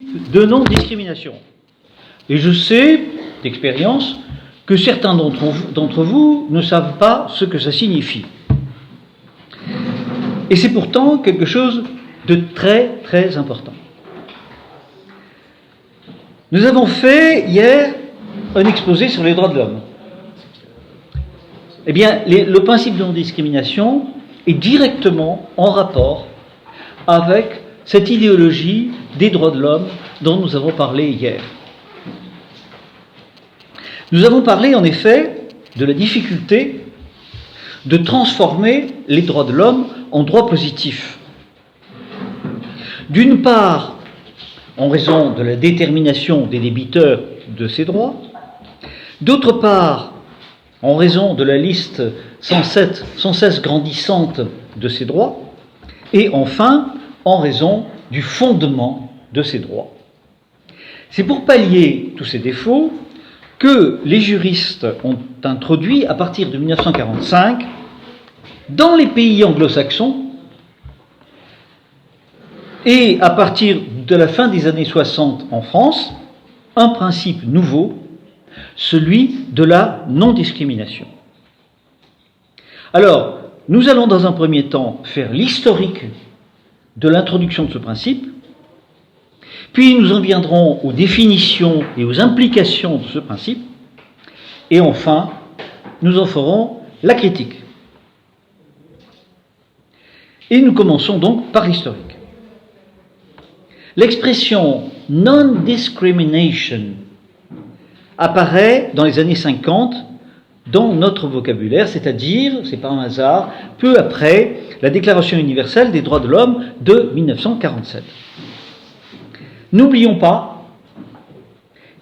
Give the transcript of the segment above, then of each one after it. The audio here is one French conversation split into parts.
de non-discrimination. Et je sais, d'expérience, que certains d'entre vous ne savent pas ce que ça signifie. Et c'est pourtant quelque chose de très, très important. Nous avons fait hier un exposé sur les droits de l'homme. Eh bien, le principe de non-discrimination est directement en rapport avec cette idéologie des droits de l'homme dont nous avons parlé hier. Nous avons parlé en effet de la difficulté de transformer les droits de l'homme en droits positifs. D'une part, en raison de la détermination des débiteurs de ces droits, d'autre part, en raison de la liste sans cesse grandissante de ces droits, et enfin, en raison du fondement de ces droits. C'est pour pallier tous ces défauts que les juristes ont introduit, à partir de 1945, dans les pays anglo-saxons, et à partir de la fin des années 60 en France, un principe nouveau, celui de la non-discrimination. Alors, nous allons dans un premier temps faire l'historique de l'introduction de ce principe, puis nous en viendrons aux définitions et aux implications de ce principe, et enfin, nous en ferons la critique. Et nous commençons donc par l'historique. L'expression non-discrimination apparaît dans les années 50 dans notre vocabulaire, c'est-à-dire, c'est pas un hasard, peu après la Déclaration universelle des droits de l'homme de 1947. N'oublions pas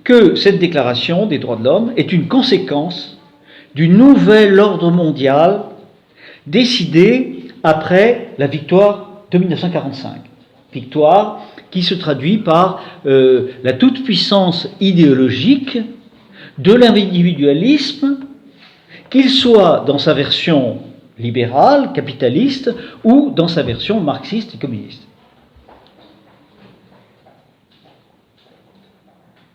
que cette Déclaration des droits de l'homme est une conséquence du nouvel ordre mondial décidé après la victoire de 1945. Victoire qui se traduit par la toute-puissance idéologique de l'individualisme, qu'il soit dans sa version libérale, capitaliste, ou dans sa version marxiste et communiste.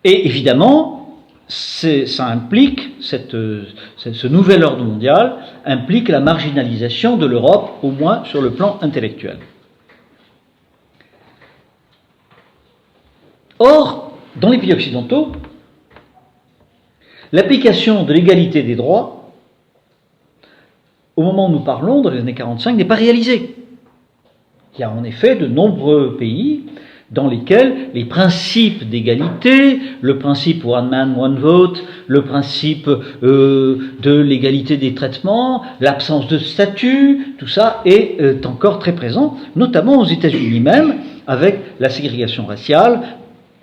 Et évidemment, ça implique, ce nouvel ordre mondial implique la marginalisation de l'Europe, au moins sur le plan intellectuel. Or, dans les pays occidentaux, l'application de l'égalité des droits, au moment où nous parlons, dans les années 45, n'est pas réalisée. Il y a en effet de nombreux pays dans lesquels les principes d'égalité, le principe one man, one vote, le principe de l'égalité des traitements, l'absence de statut, tout ça est encore très présent, notamment aux États-Unis même, avec la ségrégation raciale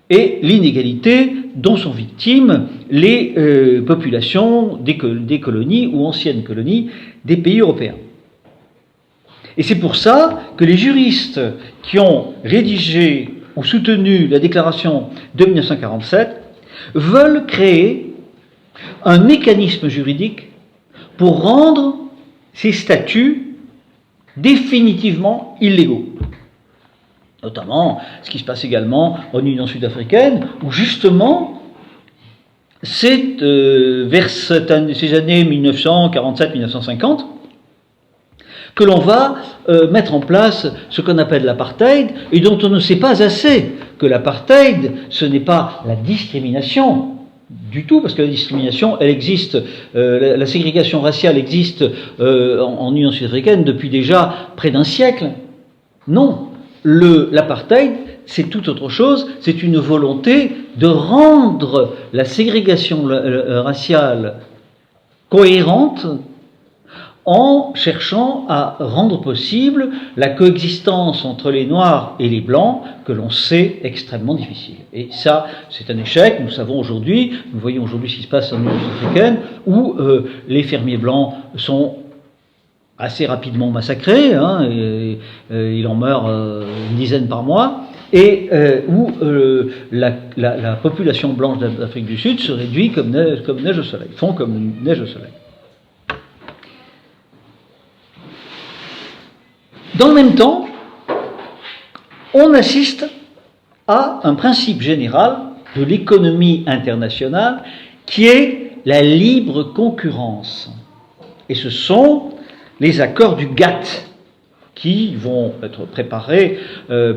et l'inégalité dont sont victimes les populations des colonies ou anciennes colonies des pays européens. Et c'est pour ça que les juristes qui ont rédigé ou soutenu la déclaration de 1947 veulent créer un mécanisme juridique pour rendre ces statuts définitivement illégaux. Notamment ce qui se passe également en Union sud-africaine, où justement, c'est vers ces années 1947-1950 que l'on va mettre en place ce qu'on appelle l'apartheid, et dont on ne sait pas assez que l'apartheid, ce n'est pas la discrimination du tout, parce que la discrimination, elle existe, la ségrégation raciale existe en Union sud-africaine depuis déjà près d'un siècle. Non. L'apartheid, c'est tout autre chose, c'est une volonté de rendre la ségrégation raciale cohérente en cherchant à rendre possible la coexistence entre les Noirs et les Blancs, que l'on sait extrêmement difficile. Et ça, c'est un échec, nous savons aujourd'hui, nous voyons aujourd'hui ce qui se passe en Union sud-africaine, où les fermiers blancs sont assez rapidement massacrés, il en meurt une dizaine par mois, et où la population blanche d'Afrique du Sud se réduit comme neige au soleil, fond comme neige au soleil. Dans le même temps, on assiste à un principe général de l'économie internationale qui est la libre concurrence. Et ce sont les accords du GATT qui vont être préparés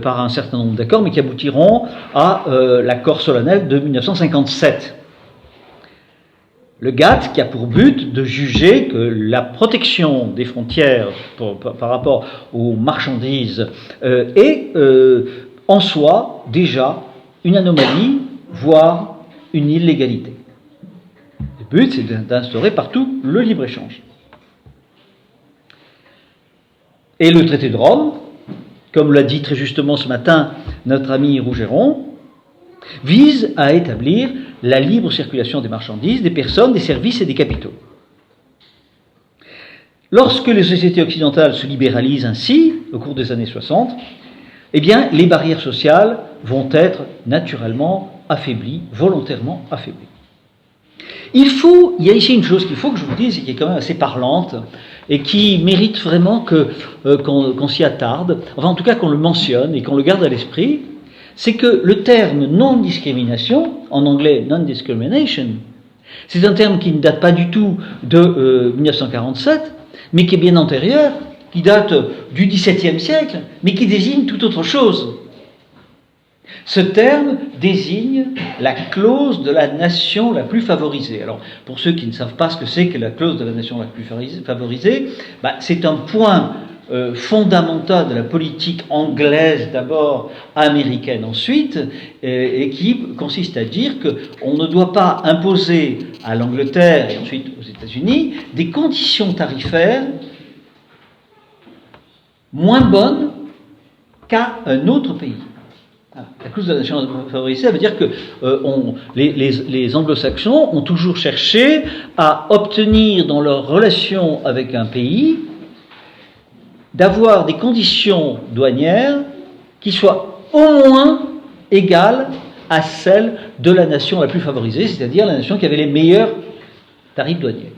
par un certain nombre d'accords, mais qui aboutiront à l'accord solennel de 1957. Le GATT qui a pour but de juger que la protection des frontières par rapport aux marchandises est en soi déjà une anomalie, voire une illégalité. Le but, c'est d'instaurer partout le libre-échange. Et le traité de Rome, comme l'a dit très justement ce matin notre ami Rougeron, vise à établir la libre circulation des marchandises, des personnes, des services et des capitaux. Lorsque les sociétés occidentales se libéralisent ainsi, au cours des années 60, eh bien, les barrières sociales vont être naturellement affaiblies, volontairement affaiblies. Il y a ici une chose qu'il faut que je vous dise et qui est quand même assez parlante et qui mérite vraiment qu'on s'y attarde, enfin en tout cas qu'on le mentionne et qu'on le garde à l'esprit, c'est que le terme non-discrimination, en anglais non-discrimination, c'est un terme qui ne date pas du tout de 1947, mais qui est bien antérieur, qui date du XVIIe siècle, mais qui désigne tout autre chose. Ce terme désigne la clause de la nation la plus favorisée. Alors, pour ceux qui ne savent pas ce que c'est que la clause de la nation la plus favorisée, c'est un point fondamental de la politique anglaise d'abord, américaine ensuite, et qui consiste à dire qu'on ne doit pas imposer à l'Angleterre et ensuite aux États-Unis des conditions tarifaires moins bonnes qu'à un autre pays. La clause de la nation favorisée, ça veut dire que les anglo-saxons ont toujours cherché à obtenir dans leur relation avec un pays d'avoir des conditions douanières qui soient au moins égales à celles de la nation la plus favorisée, c'est-à-dire la nation qui avait les meilleurs tarifs douaniers.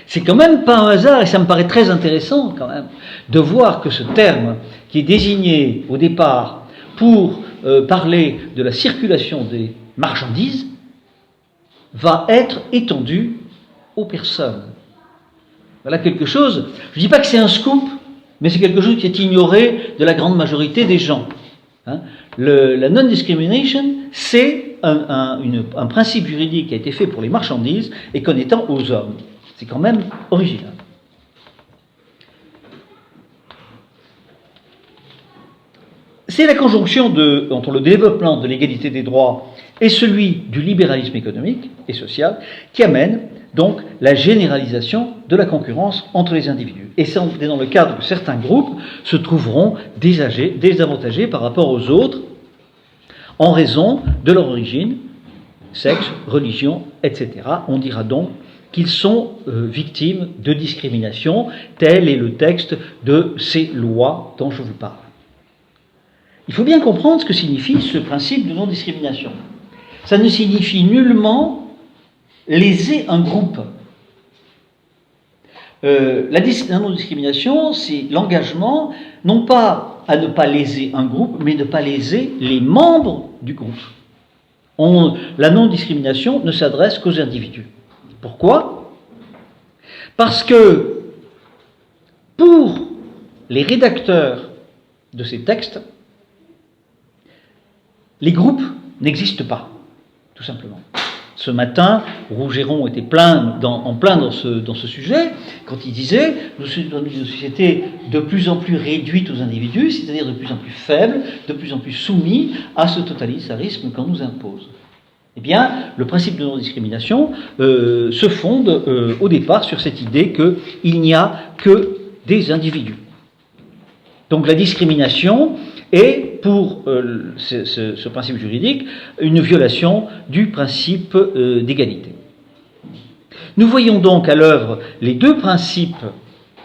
C'est quand même pas un hasard, et ça me paraît très intéressant quand même, de voir que ce terme qui est désigné au départ pour parler de la circulation des marchandises va être étendu aux personnes. Voilà quelque chose, je ne dis pas que c'est un scoop, mais c'est quelque chose qui est ignoré de la grande majorité des gens. La non-discrimination, c'est un principe juridique qui a été fait pour les marchandises et qu'en étant aux hommes. C'est quand même original. C'est la conjonction entre le développement de l'égalité des droits et celui du libéralisme économique et social qui amène donc la généralisation de la concurrence entre les individus. Et c'est dans le cadre où certains groupes se trouveront désavantagés par rapport aux autres en raison de leur origine, sexe, religion, etc. On dira donc qu'ils sont victimes de discrimination, tel est le texte de ces lois dont je vous parle. Il faut bien comprendre ce que signifie ce principe de non-discrimination. Ça ne signifie nullement léser un groupe. La non-discrimination, c'est l'engagement, non pas à ne pas léser un groupe, mais de ne pas léser les membres du groupe. La non-discrimination ne s'adresse qu'aux individus. Pourquoi ? Parce que pour les rédacteurs de ces textes, les groupes n'existent pas, tout simplement. Ce matin, Rougeron était en plein dans ce sujet, quand il disait « Nous sommes dans une société de plus en plus réduite aux individus, c'est-à-dire de plus en plus faible, de plus en plus soumis à ce totalitarisme qu'on nous impose. » Eh bien, le principe de non-discrimination se fonde au départ sur cette idée qu'il n'y a que des individus. Donc la discrimination est, pour ce principe juridique, une violation du principe d'égalité. Nous voyons donc à l'œuvre les deux principes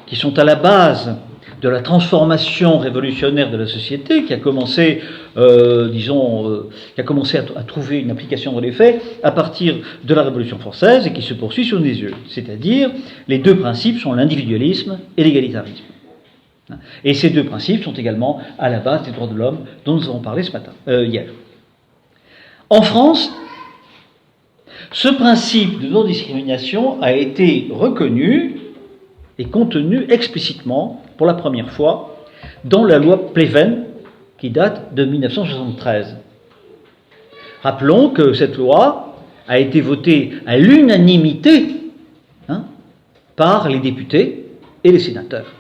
qui sont à la base de la transformation révolutionnaire de la société, qui a commencé, à trouver une application dans les faits à partir de la Révolution française et qui se poursuit sous nos yeux. C'est-à-dire, les deux principes sont l'individualisme et l'égalitarisme. Et ces deux principes sont également à la base des droits de l'homme dont nous avons parlé hier. En France, ce principe de non-discrimination a été reconnu et contenu explicitement pour la première fois dans la loi Pleven qui date de 1973. Rappelons que cette loi a été votée à l'unanimité par les députés et les sénateurs.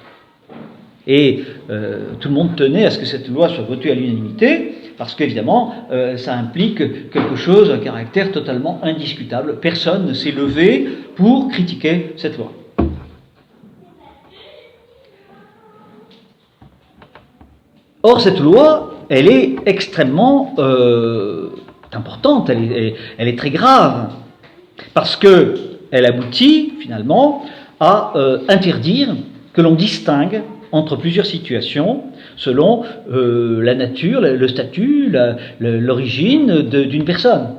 Et tout le monde tenait à ce que cette loi soit votée à l'unanimité, parce qu'évidemment, ça implique quelque chose, un caractère totalement indiscutable. Personne ne s'est levé pour critiquer cette loi. Or, cette loi, elle est extrêmement importante, elle est très grave, parce qu'elle aboutit, finalement, à interdire que l'on distingue entre plusieurs situations selon la nature, le statut, l'origine d'une personne.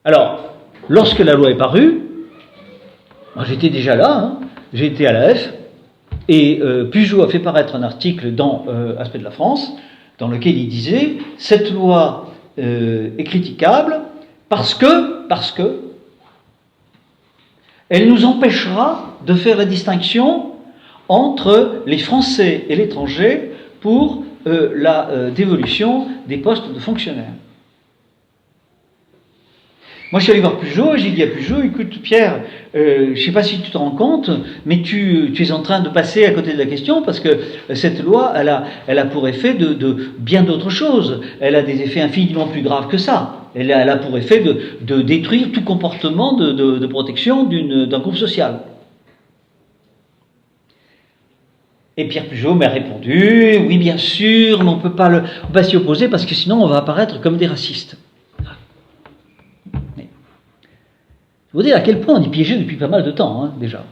Alors, lorsque la loi est parue, moi j'étais déjà là, j'étais à l'AF, et Pujol a fait paraître un article dans Aspect de la France, dans lequel il disait « Cette loi est critiquable parce que elle nous empêchera de faire la distinction entre les Français et l'étranger pour la dévolution des postes de fonctionnaires. » Moi, je suis allé voir Pujol et j'ai dit à Pujol, écoute Pierre, je ne sais pas si tu te rends compte, mais tu es en train de passer à côté de la question parce que cette loi, elle a pour effet de bien d'autres choses. Elle a des effets infiniment plus graves que ça. Elle a pour effet de détruire tout comportement de protection d'un groupe social. Et Pierre Pujol m'a répondu, oui bien sûr, mais on ne peut pas s'y opposer parce que sinon on va apparaître comme des racistes. Je vous dire à quel point on est piégé depuis pas mal de temps, déjà.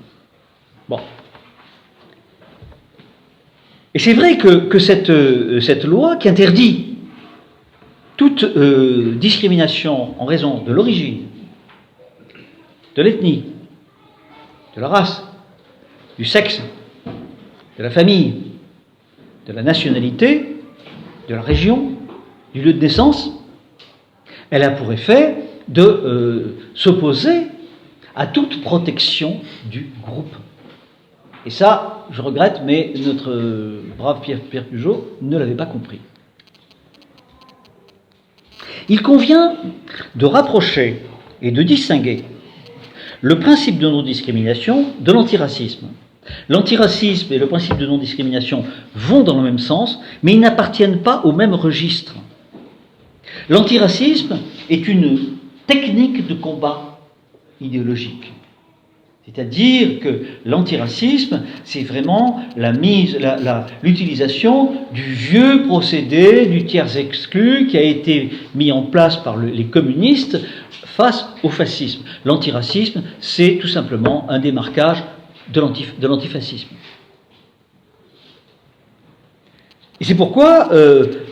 Bon. Et c'est vrai que cette loi qui interdit toute discrimination en raison de l'origine, de l'ethnie, de la race, du sexe, de la famille, de la nationalité, de la région, du lieu de naissance, elle a pour effet de s'opposer à toute protection du groupe. Et ça, je regrette, mais notre brave Pierre Pujol ne l'avait pas compris. Il convient de rapprocher et de distinguer le principe de non-discrimination de l'antiracisme. L'antiracisme et le principe de non-discrimination vont dans le même sens, mais ils n'appartiennent pas au même registre. L'antiracisme est une technique de combat idéologique. C'est-à-dire que l'antiracisme, c'est vraiment l'utilisation du vieux procédé du tiers exclu qui a été mis en place par les communistes face au fascisme. L'antiracisme, c'est tout simplement un démarquage de l'antifascisme. Et c'est pourquoi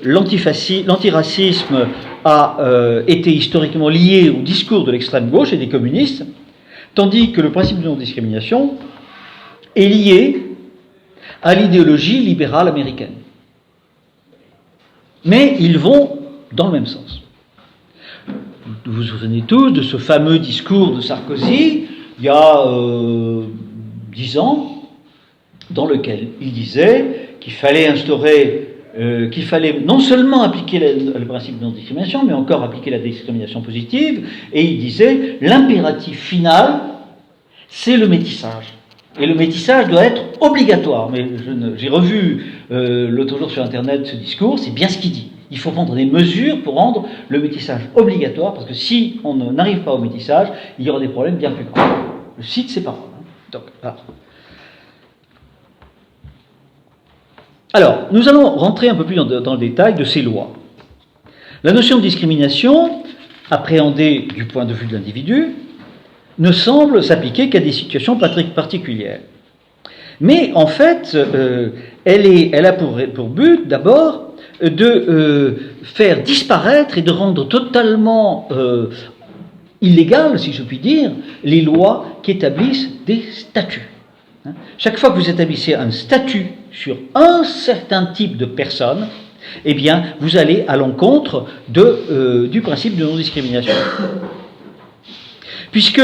l'antiracisme a été historiquement lié au discours de l'extrême gauche et des communistes, tandis que le principe de non-discrimination est lié à l'idéologie libérale américaine. Mais ils vont dans le même sens. Vous vous souvenez tous de ce fameux discours de Sarkozy, il y a 10 ans, dans lequel il disait qu'il fallait qu'il fallait non seulement appliquer le principe de non-discrimination, mais encore appliquer la discrimination positive, et il disait l'impératif final, c'est le métissage. Et le métissage doit être obligatoire. Mais j'ai revu l'autre jour sur Internet ce discours, c'est bien ce qu'il dit. Il faut prendre des mesures pour rendre le métissage obligatoire, parce que si on n'arrive pas au métissage, il y aura des problèmes bien plus grands. Je cite ses paroles. Donc, voilà. Alors, nous allons rentrer un peu plus dans le détail de ces lois. La notion de discrimination, appréhendée du point de vue de l'individu, ne semble s'appliquer qu'à des situations particulières. Mais en fait, elle a pour but d'abord de faire disparaître et de rendre totalement illégales, si je puis dire, les lois qui établissent des statuts. Chaque fois que vous établissez un statut sur un certain type de personne, eh bien, vous allez à l'encontre du principe de non-discrimination. Puisque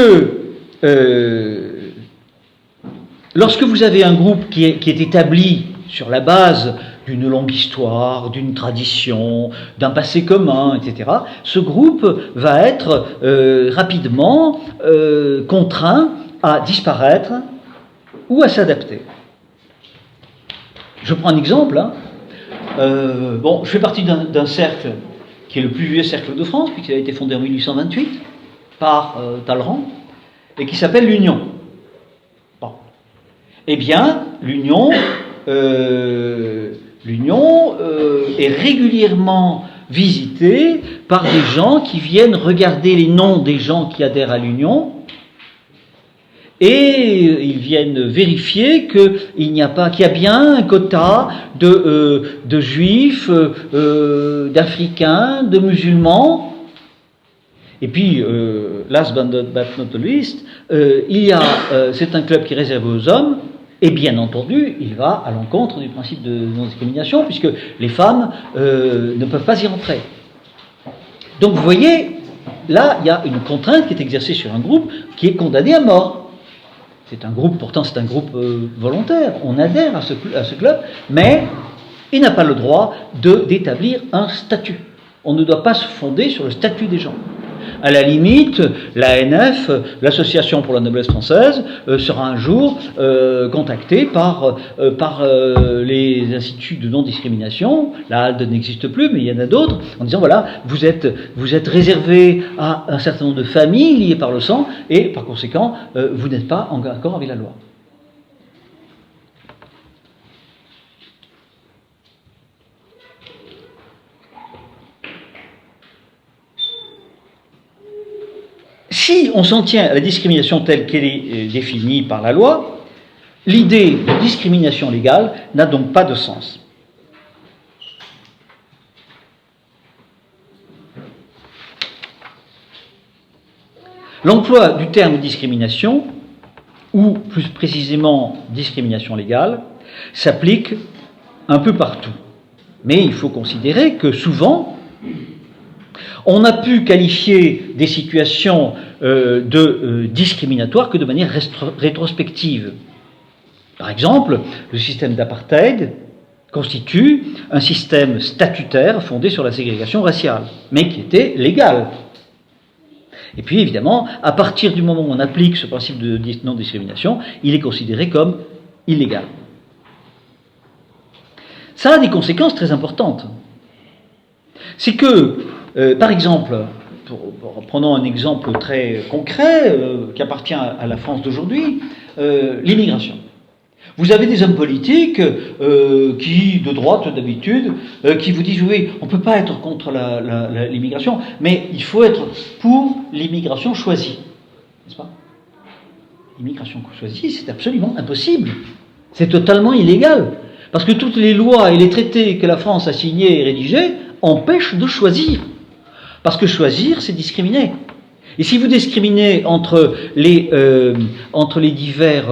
lorsque vous avez un groupe qui est établi sur la base d'une longue histoire, d'une tradition, d'un passé commun, etc., ce groupe va être rapidement contraint à disparaître ou à s'adapter. Je prends un exemple. Je fais partie d'un cercle qui est le plus vieux cercle de France, puisqu'il a été fondé en 1828 par Talleyrand, et qui s'appelle l'Union. Bon. Eh bien, l'Union est régulièrement visitée par des gens qui viennent regarder les noms des gens qui adhèrent à l'Union, et ils viennent vérifier qu'il y a bien un quota de juifs, d'africains, de musulmans. Et puis, last but not least, c'est un club qui est réservé aux hommes, et bien entendu, il va à l'encontre du principe de non-discrimination, puisque les femmes ne peuvent pas y rentrer. Donc vous voyez, là, il y a une contrainte qui est exercée sur un groupe qui est condamné à mort. Pourtant c'est un groupe volontaire, on adhère à ce club, mais il n'a pas le droit d'établir un statut. On ne doit pas se fonder sur le statut des gens. À la limite, l'ANF, l'Association pour la noblesse française, sera un jour contactée par les instituts de non-discrimination. La HALDE n'existe plus, mais il y en a d'autres, en disant voilà, vous êtes réservé à un certain nombre de familles liées par le sang, et par conséquent, vous n'êtes pas en accord avec la loi. Si on s'en tient à la discrimination telle qu'elle est définie par la loi, l'idée de discrimination légale n'a donc pas de sens. L'emploi du terme discrimination, ou plus précisément discrimination légale, s'applique un peu partout. Mais il faut considérer que souvent, on a pu qualifier des situations discriminatoires que de manière rétrospective. Par exemple, le système d'apartheid constitue un système statutaire fondé sur la ségrégation raciale, mais qui était légal. Et puis évidemment, à partir du moment où on applique ce principe de non-discrimination, il est considéré comme illégal. Ça a des conséquences très importantes. C'est que, par exemple, prenons un exemple très concret qui appartient à la France d'aujourd'hui, l'immigration. Vous avez des hommes politiques qui, de droite d'habitude, qui vous disent oui, on ne peut pas être contre l'immigration, mais il faut être pour l'immigration choisie. N'est-ce pas ? L'immigration choisie, c'est absolument impossible. C'est totalement illégal. Parce que toutes les lois et les traités que la France a signés et rédigés empêchent de choisir. Parce que choisir, c'est discriminer. Et si vous discriminez entre les divers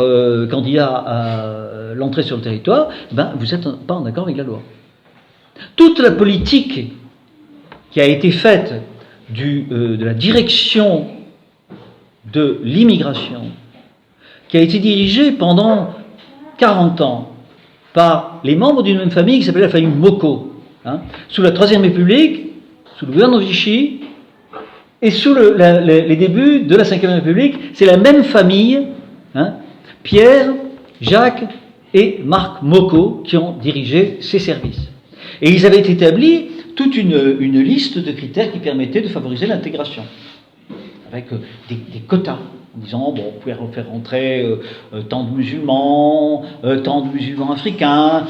candidats à l'entrée sur le territoire, vous n'êtes pas en accord avec la loi. Toute la politique qui a été faite de la direction de l'immigration, qui a été dirigée pendant 40 ans par les membres d'une même famille qui s'appelait la famille Mocot, sous la Troisième République, sous le gouvernement Vichy, et sous les débuts de la Cinquième République, c'est la même famille, Pierre, Jacques et Marc Mocot, qui ont dirigé ces services. Et ils avaient établi toute une liste de critères qui permettaient de favoriser l'intégration, avec des quotas, en disant, on pouvait faire rentrer tant de musulmans africains,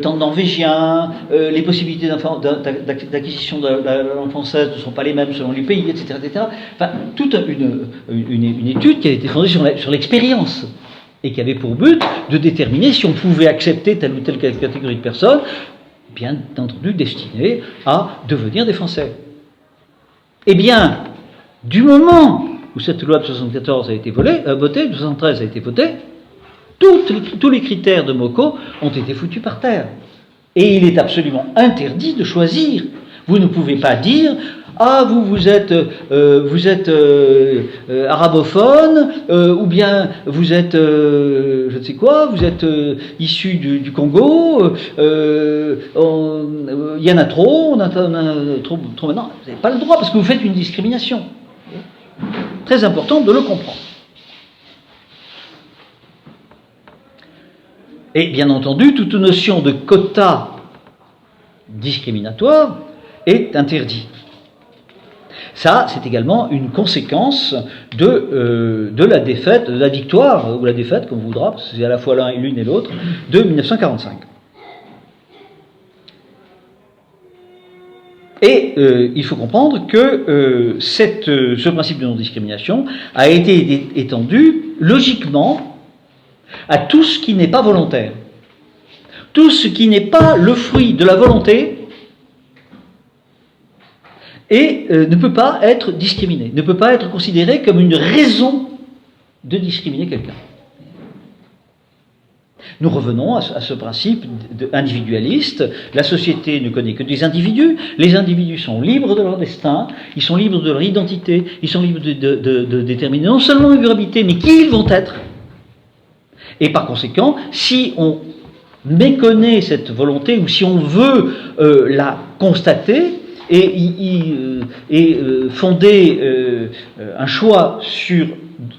tant de Norvégiens, les possibilités d'acquisition de la langue française ne sont pas les mêmes selon les pays, etc. etc. Enfin, toute une étude qui a été fondée sur l'expérience, et qui avait pour but de déterminer si on pouvait accepter telle ou telle catégorie de personnes, bien entendu destinées à devenir des Français. Eh bien, du moment où cette loi de 74 a été votée, de 73 a été votée, Tous les critères de Moko ont été foutus par terre. Et il est absolument interdit de choisir. Vous ne pouvez pas dire ah, vous êtes arabophone, ou bien vous êtes, je ne sais quoi, vous êtes issu du Congo, il y en a trop, on a trop maintenant. Vous n'avez pas le droit, parce que vous faites une discrimination. Très important de le comprendre. Et bien entendu, toute notion de quota discriminatoire est interdite. Ça, c'est également une conséquence de la défaite, de la victoire, ou la défaite, comme on voudra, parce que c'est à la fois l'une et l'autre, de 1945. Et il faut comprendre que ce principe de non-discrimination a été étendu logiquement à tout ce qui n'est pas volontaire. Tout ce qui n'est pas le fruit de la volonté et ne peut pas être discriminé, ne peut pas être considéré comme une raison de discriminer quelqu'un. Nous revenons à ce principe individualiste. La société ne connaît que des individus. Les individus sont libres de leur destin, ils sont libres de leur identité, ils sont libres de déterminer non seulement leur vérité, mais qui ils vont être. Et par conséquent, si on méconnaît cette volonté, ou si on veut la constater, et fonder un choix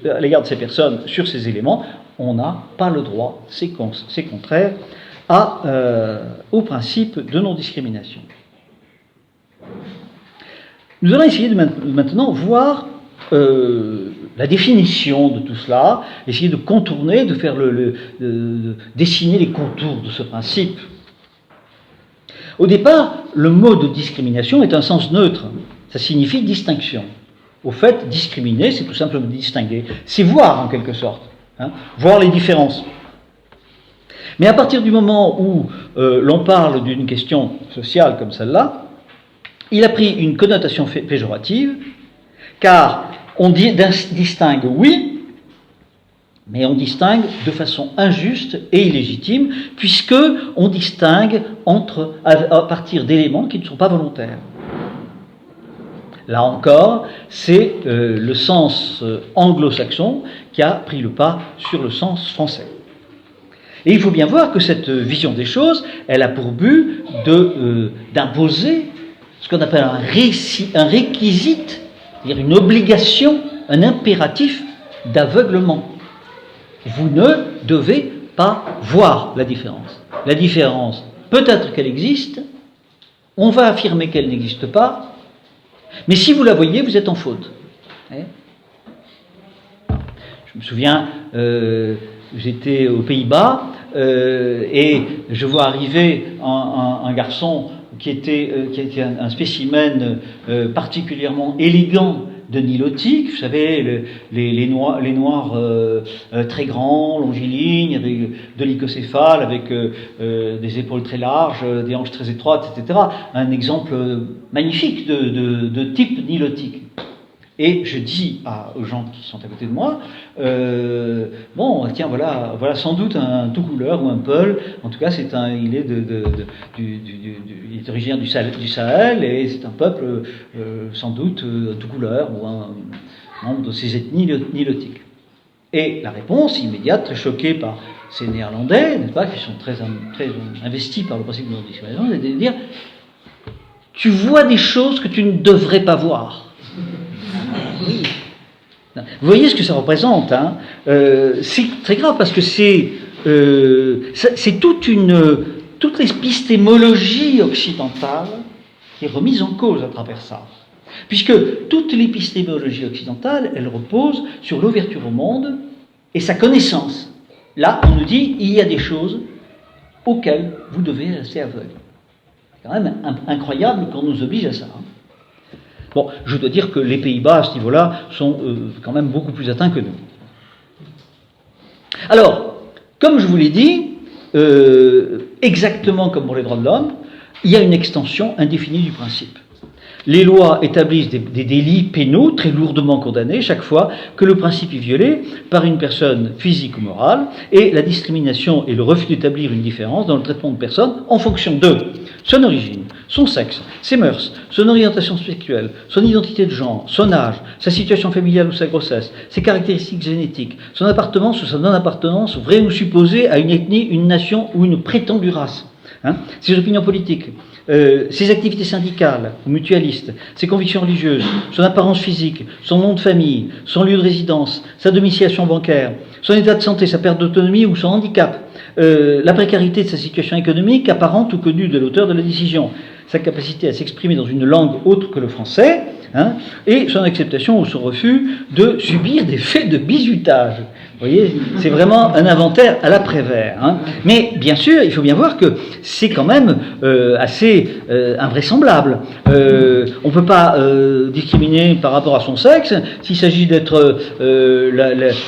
à l'égard de ces personnes sur ces éléments, on n'a pas le droit, c'est contraire au principe de non-discrimination. Nous allons essayer de maintenant voir la définition de tout cela, essayer de contourner, de faire dessiner les contours de ce principe. Au départ, le mot de discrimination est un sens neutre. Ça signifie distinction. Au fait, discriminer, c'est tout simplement distinguer. C'est voir, en quelque sorte. Voir les différences. Mais à partir du moment où l'on parle d'une question sociale comme celle-là, il a pris une connotation péjorative, car on distingue, oui, mais on distingue de façon injuste et illégitime, puisque on distingue à partir d'éléments qui ne sont pas volontaires. Là encore, c'est le sens anglo-saxon qui a pris le pas sur le sens français. Et il faut bien voir que cette vision des choses, elle a pour but d'imposer ce qu'on appelle un réquisite, c'est-à-dire une obligation, un impératif d'aveuglement. Vous ne devez pas voir la différence. La différence, peut-être qu'elle existe, on va affirmer qu'elle n'existe pas, mais si vous la voyez, vous êtes en faute. Je me souviens, j'étais aux Pays-Bas et je vois arriver un garçon qui était un spécimen particulièrement élégant de nilotique, vous savez, les noirs très grands, longilignes, avec de l'icocéphale, avec des épaules très larges, des hanches très étroites, etc. Un exemple magnifique de type nilotique. Et je dis aux gens qui sont à côté de moi, bon, tiens, voilà sans doute un tout couleur ou un peul. En tout cas, il est originaire du Sahel et c'est un peuple sans doute tout couleur ou un membre de ces ethnies nilotiques. Et la réponse immédiate, très choquée par ces Néerlandais, n'est-ce pas, qui sont très investis par le principe de non-discrimination, c'est de dire tu vois des choses que tu ne devrais pas voir. Oui. Vous voyez ce que ça représente, hein. C'est très grave parce que c'est toute l'épistémologie occidentale qui est remise en cause à travers ça. Puisque toute l'épistémologie occidentale, elle repose sur l'ouverture au monde et sa connaissance. Là, on nous dit, il y a des choses auxquelles vous devez rester aveugle. C'est quand même incroyable qu'on nous oblige à ça. Hein. Bon, je dois dire que les Pays-Bas, à ce niveau-là, sont quand même beaucoup plus atteints que nous. Alors, comme je vous l'ai dit, exactement comme pour les droits de l'homme, il y a une extension indéfinie du principe. Les lois établissent des délits pénaux très lourdement condamnés chaque fois que le principe est violé par une personne physique ou morale, et la discrimination est le refus d'établir une différence dans le traitement de personnes en fonction de son origine, son sexe, ses mœurs, son orientation sexuelle, son identité de genre, son âge, sa situation familiale ou sa grossesse, ses caractéristiques génétiques, son appartenance ou sa non-appartenance, vraie ou supposée, à une ethnie, une nation ou une prétendue race, ses opinions politiques, ses activités syndicales ou mutualistes, ses convictions religieuses, son apparence physique, son nom de famille, son lieu de résidence, sa domiciliation bancaire, son état de santé, sa perte d'autonomie ou son handicap, la précarité de sa situation économique apparente ou connue de l'auteur de la décision, sa capacité à s'exprimer dans une langue autre que le français, et son acceptation ou son refus de subir des faits de bizutage. Vous voyez, c'est vraiment un inventaire à la Prévert. Mais bien sûr, il faut bien voir que c'est quand même assez invraisemblable. On ne peut pas discriminer par rapport à son sexe. S'il s'agit d'être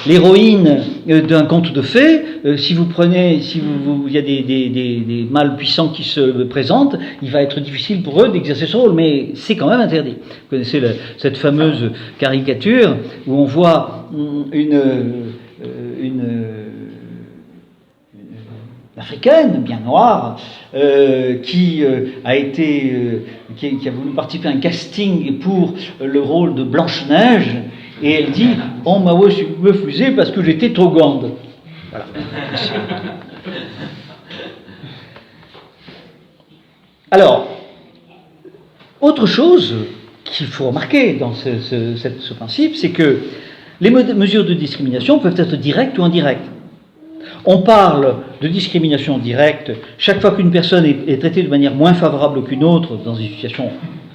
l'héroïne d'un conte de fées, si il y a des mâles puissants qui se présentent, il va être difficile pour eux d'exercer ce rôle, mais c'est quand même interdit. Vous connaissez cette fameuse caricature où on voit une africaine, bien noire, qui a voulu participer à un casting pour le rôle de Blanche-Neige, et elle dit « On m'a refusé parce que j'étais trop grande ». Voilà. Alors, autre chose qu'il faut remarquer dans ce principe, c'est que les mesures de discrimination peuvent être directes ou indirectes. On parle de discrimination directe chaque fois qu'une personne est traitée de manière moins favorable qu'une autre dans une situation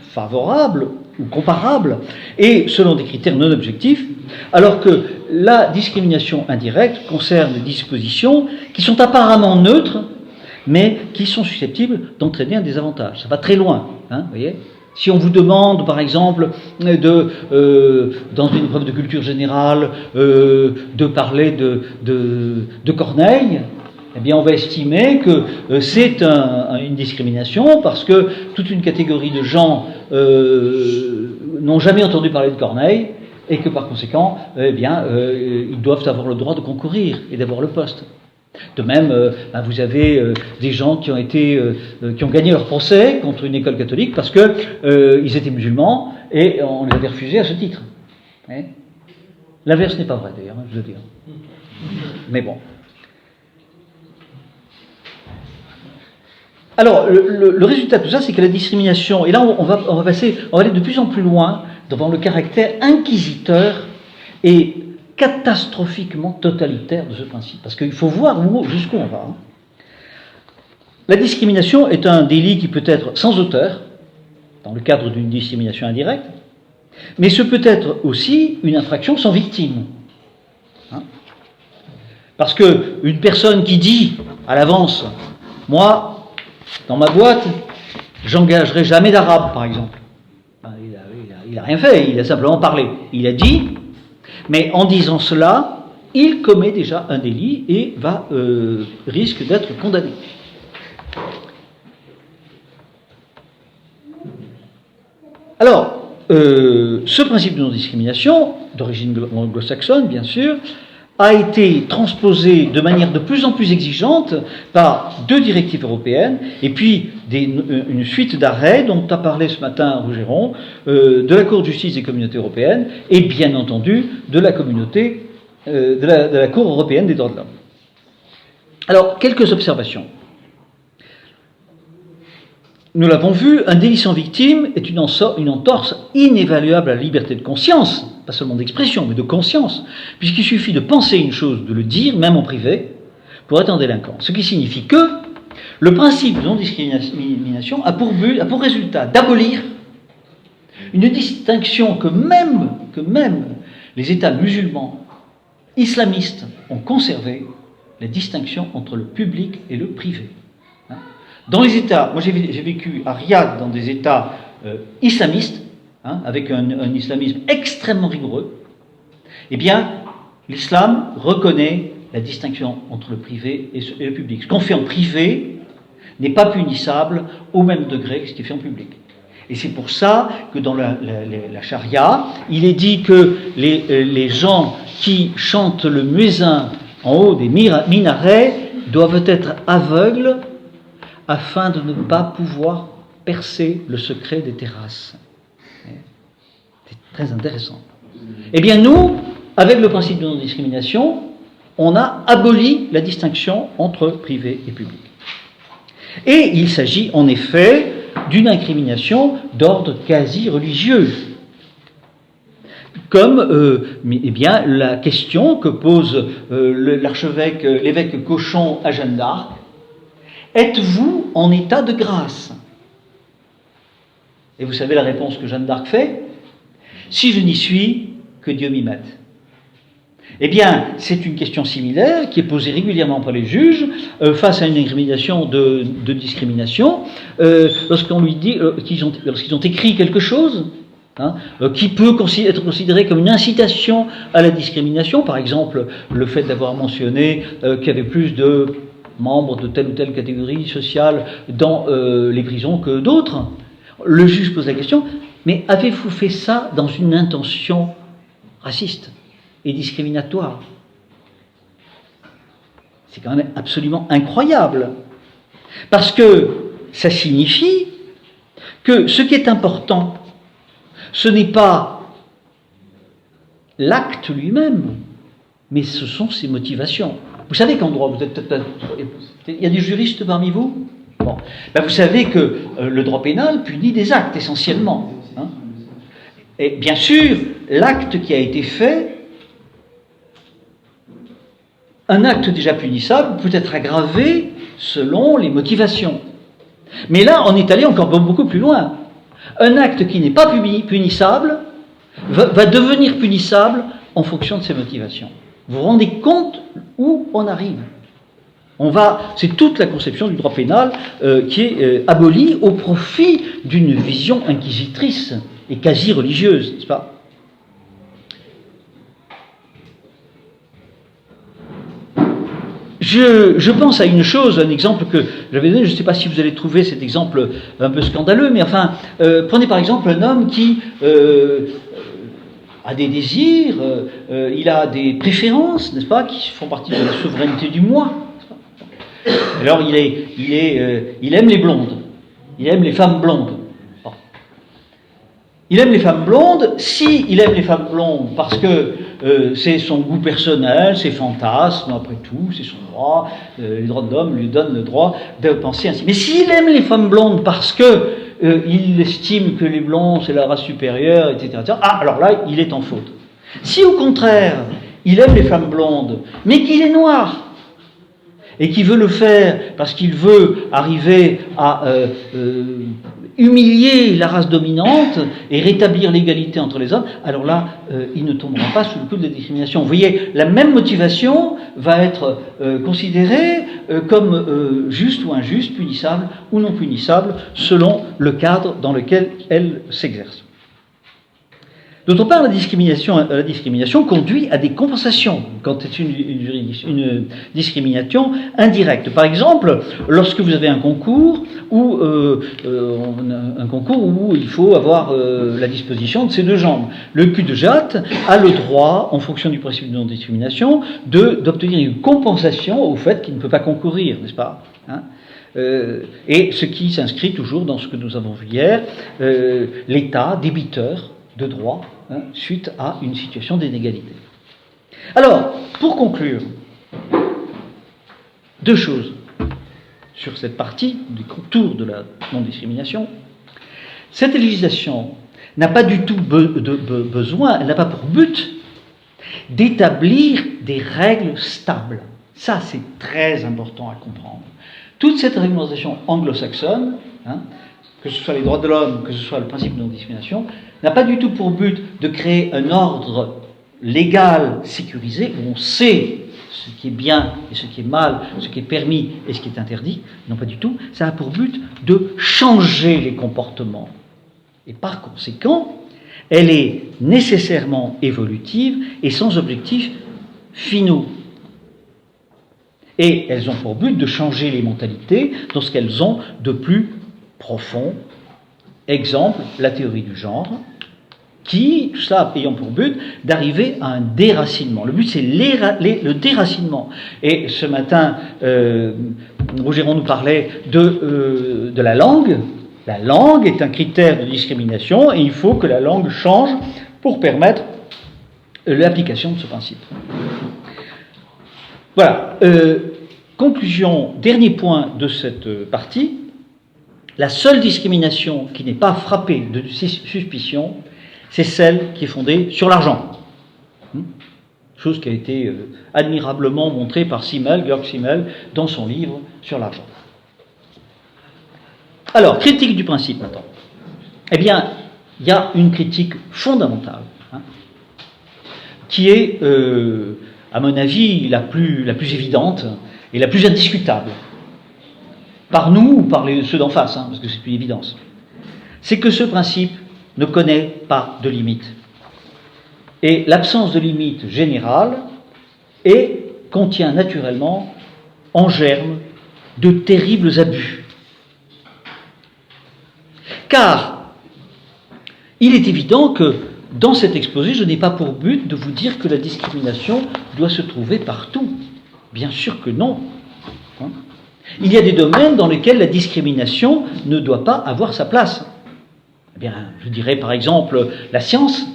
favorable ou comparable, et selon des critères non objectifs, alors que la discrimination indirecte concerne des dispositions qui sont apparemment neutres, mais qui sont susceptibles d'entraîner un désavantage. Ça va très loin, vous voyez ? Si on vous demande, par exemple, dans une épreuve de culture générale, de parler de Corneille, eh bien, on va estimer que c'est une discrimination parce que toute une catégorie de gens n'ont jamais entendu parler de Corneille et que, par conséquent, ils doivent avoir le droit de concourir et d'avoir le poste. De même, vous avez des gens qui ont gagné leur procès contre une école catholique parce qu'ils étaient musulmans et on les avait refusés à ce titre. L'inverse n'est pas vrai d'ailleurs, je veux dire. Mais bon. Alors, le résultat de tout ça, c'est que la discrimination, et là on va aller de plus en plus loin devant le caractère inquisiteur et catastrophiquement totalitaire de ce principe. Parce qu'il faut voir jusqu'où on va. La discrimination est un délit qui peut être sans auteur, dans le cadre d'une discrimination indirecte, mais ce peut être aussi une infraction sans victime. Parce qu'une personne qui dit à l'avance, moi, dans ma boîte, j'engagerai jamais d'arabe, par exemple. Il n'a rien fait, il a simplement parlé. Il a dit, mais en disant cela, il commet déjà un délit et risque d'être condamné. Alors, ce principe de non-discrimination, d'origine anglo-saxonne bien sûr, a été transposé de manière de plus en plus exigeante par 2 directives européennes et puis une suite d'arrêts dont a parlé ce matin Rougeron, de la Cour de justice des communautés européennes et bien entendu de la de la Cour européenne des droits de l'homme. Alors, quelques observations. Nous l'avons vu, un délit sans victime est une entorse inévaluable à la liberté de conscience, pas seulement d'expression, mais de conscience, puisqu'il suffit de penser une chose, de le dire, même en privé, pour être un délinquant. Ce qui signifie que le principe de non-discrimination a pour résultat d'abolir une distinction que même les États musulmans, islamistes, ont conservé, la distinction entre le public et le privé. Dans les États, moi j'ai vécu à Riyad dans des États islamistes, avec un islamisme extrêmement rigoureux, eh bien, l'islam reconnaît la distinction entre le privé et le public. Ce qu'on fait en privé n'est pas punissable au même degré que ce qui est fait en public. Et c'est pour ça que dans la charia, il est dit que les gens qui chantent le muezzin en haut des minarets doivent être aveugles afin de ne pas pouvoir percer le secret des terrasses. C'est très intéressant. Eh bien nous, avec le principe de non-discrimination, on a aboli la distinction entre privé et public. Et il s'agit en effet d'une incrimination d'ordre quasi religieux. Comme eh bien, la question que pose l'évêque Cochon à Jeanne d'Arc: êtes-vous en état de grâce? Et vous savez la réponse que Jeanne d'Arc fait: si je n'y suis, que Dieu m'y mette. Eh bien, c'est une question similaire qui est posée régulièrement par les juges face à une incrimination de discrimination, lorsqu'on lui dit, lorsqu'ils ont écrit quelque chose qui peut être considéré comme une incitation à la discrimination, par exemple le fait d'avoir mentionné qu'il y avait plus de membres de telle ou telle catégorie sociale dans les prisons que d'autres. Le juge pose la question: mais avez-vous fait ça dans une intention raciste et discriminatoire? C'est quand même absolument incroyable, parce que ça signifie que ce qui est important, ce n'est pas l'acte lui-même, mais ce sont ses motivations. Vous savez qu'en droit, il y a des juristes parmi vous? Bon. Ben vous savez que le droit pénal punit des actes essentiellement. Et bien sûr, l'acte qui a été fait, un acte déjà punissable peut être aggravé selon les motivations. Mais là, on est allé encore beaucoup plus loin. Un acte qui n'est pas punissable va devenir punissable en fonction de ses motivations. Vous vous rendez compte où on arrive? C'est toute la conception du droit pénal qui est abolie au profit d'une vision inquisitrice et quasi religieuse, n'est-ce pas? Je pense à une chose, un exemple que j'avais donné, je ne sais pas si vous allez trouver cet exemple un peu scandaleux, mais enfin, prenez par exemple un homme qui a des désirs, il a des préférences, n'est-ce pas, qui font partie de la souveraineté du moi. Alors il aime les blondes, il aime les femmes blondes. Bon. Il aime les femmes blondes. Si il aime les femmes blondes parce que c'est son goût personnel, ses fantasmes, après tout, c'est son droit, les droits de l'homme lui donnent le droit de penser ainsi. Mais s'il aime les femmes blondes parce que il estime que les blonds c'est la race supérieure, etc., alors là il est en faute. Si au contraire il aime les femmes blondes, mais qu'il est noir, et qui veut le faire parce qu'il veut arriver à humilier la race dominante et rétablir l'égalité entre les hommes, alors là, il ne tombera pas sous le coup de la discrimination. Vous voyez, la même motivation va être considérée comme juste ou injuste, punissable ou non punissable, selon le cadre dans lequel elle s'exerce. D'autre part, la discrimination conduit à des compensations quand c'est une discrimination indirecte. Par exemple, lorsque vous avez un concours où il faut avoir la disposition de ses deux jambes, le cul-de-jatte a le droit, en fonction du principe de non-discrimination, d'obtenir une compensation au fait qu'il ne peut pas concourir, n'est-ce pas, et ce qui s'inscrit toujours dans ce que nous avons vu hier, l'État débiteur de droit suite à une situation d'inégalité. Alors, pour conclure, deux choses sur cette partie du contour de la non-discrimination. Cette législation n'a pas du tout besoin, elle n'a pas pour but d'établir des règles stables. Ça, c'est très important à comprendre. Toute cette réglementation anglo-saxonne, que ce soit les droits de l'homme, que ce soit le principe de non-discrimination, n'a pas du tout pour but de créer un ordre légal sécurisé où on sait ce qui est bien et ce qui est mal, ce qui est permis et ce qui est interdit. Non, pas du tout. Ça a pour but de changer les comportements. Et par conséquent, elle est nécessairement évolutive et sans objectifs finaux. Et elles ont pour but de changer les mentalités dans ce qu'elles ont de plus profond Exemple, la théorie du genre, qui, tout ça ayant pour but d'arriver à un déracinement. Le but, c'est le déracinement. Et ce matin, Rougeron nous parlait de la langue. La langue est un critère de discrimination et il faut que la langue change pour permettre l'application de ce principe. Voilà. Conclusion, dernier point de cette partie. La seule discrimination qui n'est pas frappée de suspicion, c'est celle qui est fondée sur l'argent. Chose qui a été admirablement montrée par Georg Simmel, dans son livre sur l'argent. Alors, critique du principe maintenant. Eh bien, il y a une critique fondamentale, qui est, à mon avis, la plus évidente et la plus indiscutable. Par nous ou par ceux d'en face, parce que c'est une évidence. C'est que ce principe ne connaît pas de limite. Et l'absence de limite générale contient naturellement en germe de terribles abus. Car il est évident que dans cet exposé, je n'ai pas pour but de vous dire que la discrimination doit se trouver partout. Bien sûr que non. Il y a des domaines dans lesquels la discrimination ne doit pas avoir sa place. Eh bien, je dirais par exemple la science.